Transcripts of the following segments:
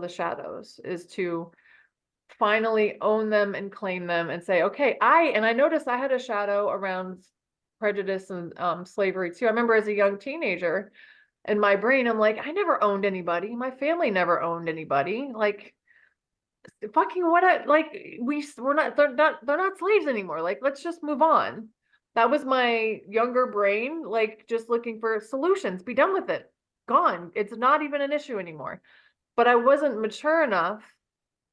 the shadows, is to finally own them and claim them and say, okay, I noticed I had a shadow around prejudice and slavery too. I remember as a young teenager, in my brain, I'm like, I never owned anybody. My family never owned anybody. Like, fucking what? We're not. They're not slaves anymore. Like, let's just move on. That was my younger brain, like just looking for solutions. Be done with it. Gone. It's not even an issue anymore. But I wasn't mature enough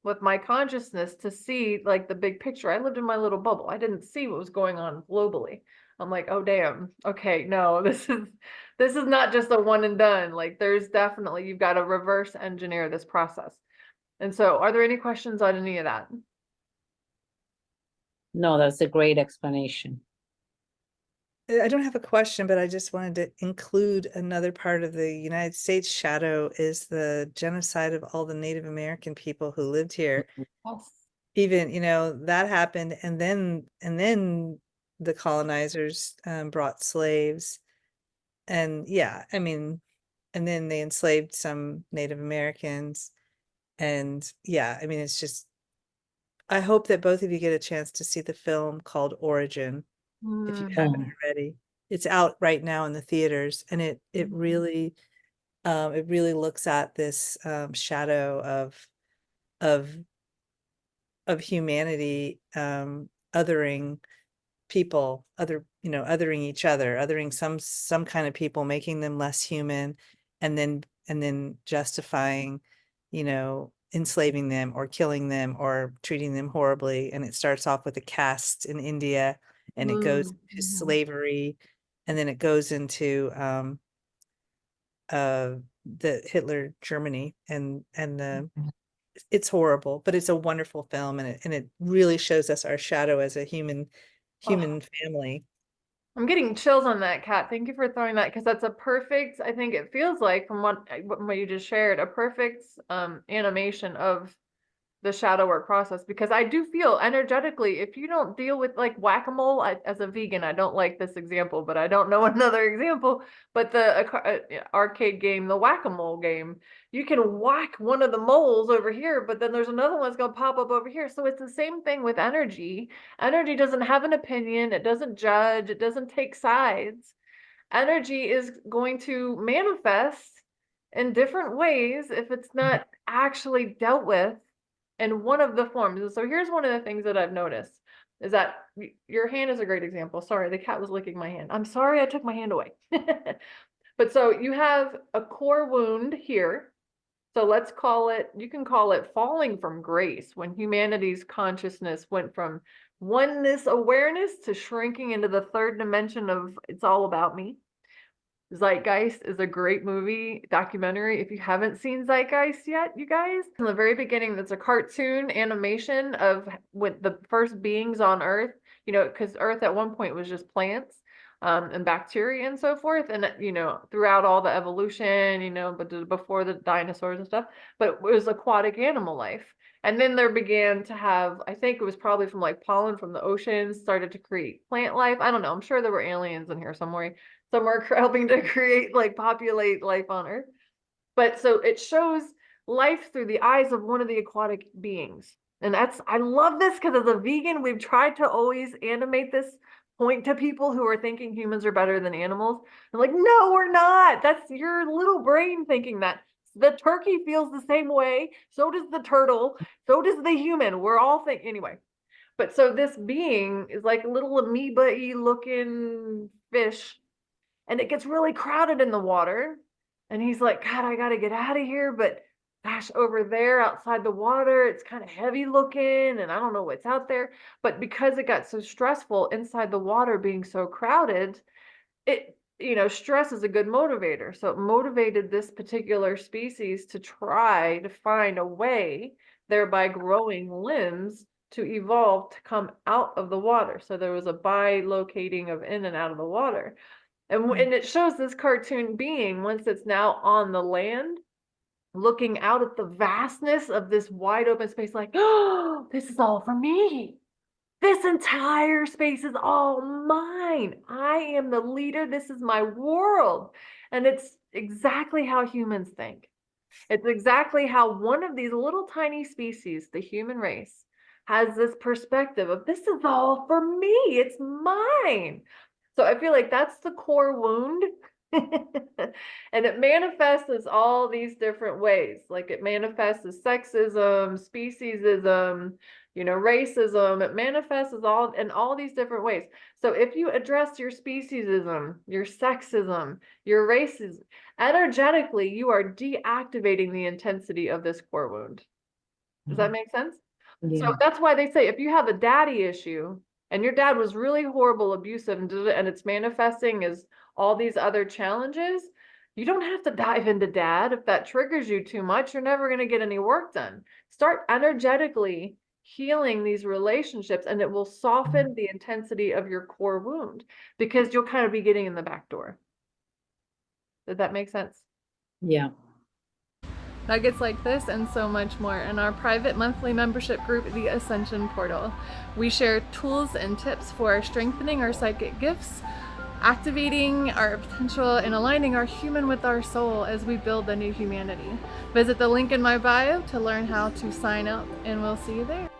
with my consciousness to see like the big picture. I lived in my little bubble. I didn't see what was going on globally. I'm like, oh damn. Okay, no, this is not just a one and done. Like there's definitely you've got to reverse engineer this process. And so, are there any questions on any of that? No, that's a great explanation. I don't have a question, but I just wanted to include another part of the United States shadow is the genocide of all the Native American people who lived here. Yes. Even, that happened, and then the colonizers brought slaves, and yeah, I mean, and then they enslaved some Native Americans, and yeah, I mean, it's just, I hope that both of you get a chance to see the film called Origin if you haven't already. It's out right now in the theaters, and it really looks at this shadow of of humanity, othering people, othering each other, othering some kind of people, making them less human, and then justifying, enslaving them or killing them or treating them horribly. And it starts off with a caste in India, and it goes to Mm-hmm. slavery, and then it goes into uh the Hitler Germany, and the it's horrible, but it's a wonderful film, and it really shows us our shadow as a Oh, human family. I'm getting chills on that, Kat. Thank you for throwing that because that's a perfect, I think it feels like from what you just shared, a perfect animation of the shadow work process because I do feel energetically if you don't deal with like whack-a-mole as a vegan I don't like this example but I don't know another example but the arcade game the whack-a-mole game you can whack one of the moles over here but then there's another one that's going to pop up over here so it's the same thing with energy doesn't have an opinion it doesn't judge it doesn't take sides energy is going to manifest in different ways if it's not actually dealt with in one of the forms. And so here's one of the things that I've noticed is that your hand is a great example. Sorry, the cat was licking my hand. I'm sorry I took my hand away. But so you have a core wound here. So let's call it, you can call it falling from grace when humanity's consciousness went from oneness awareness to shrinking into the third dimension of it's all about me. Zeitgeist is a great movie documentary. If you haven't seen Zeitgeist yet, you guys, in the very beginning, that's a cartoon animation of with the first beings on Earth, because Earth at one point was just plants and bacteria and so forth. And, throughout all the evolution, but before the dinosaurs and stuff, but it was aquatic animal life. And then there began to have, I think it was probably from like pollen from the oceans, started to create plant life. I don't know. I'm sure there were aliens in here somewhere some are helping to create like populate life on Earth. But so it shows life through the eyes of one of the aquatic beings. And I love this because as a vegan, we've tried to always animate this point to people who are thinking humans are better than animals. They're like, no, we're not. That's your little brain thinking that. The turkey feels the same way. So does the turtle. So does the human. We're all thinking anyway. But so this being is like a little amoeba-y looking fish and it gets really crowded in the water. And he's like, God, I got to get out of here. But gosh, over there outside the water, it's kind of heavy looking and I don't know what's out there. But because it got so stressful inside the water being so crowded, stress is a good motivator. So it motivated this particular species to try to find a way, thereby growing limbs to evolve to come out of the water. So there was a bilocating of in and out of the water. And it shows this cartoon being, once it's now on the land, looking out at the vastness of this wide open space, like, oh, this is all for me. This entire space is all mine. I am the leader. This is my world. And it's exactly how humans think. It's exactly how one of these little tiny species, the human race, has this perspective of this is all for me, it's mine. So I feel like that's the core wound. And it manifests as all these different ways. Like it manifests as sexism, speciesism, racism. It manifests as all in all these different ways. So if you address your speciesism, your sexism, your racism, energetically, you are deactivating the intensity of this core wound. Does that make sense? Yeah. So that's why they say if you have a daddy issue and your dad was really horrible, abusive, and it's manifesting as all these other challenges, you don't have to dive into dad. If that triggers you too much, you're never going to get any work done. Start energetically healing these relationships, and it will soften the intensity of your core wound because you'll kind of be getting in the back door. Did that make sense? Yeah. Nuggets like this and so much more in our private monthly membership group, the Ascension Portal. We share tools and tips for strengthening our psychic gifts, activating our potential, and aligning our human with our soul as we build the new humanity. Visit the link in my bio to learn how to sign up, and we'll see you there.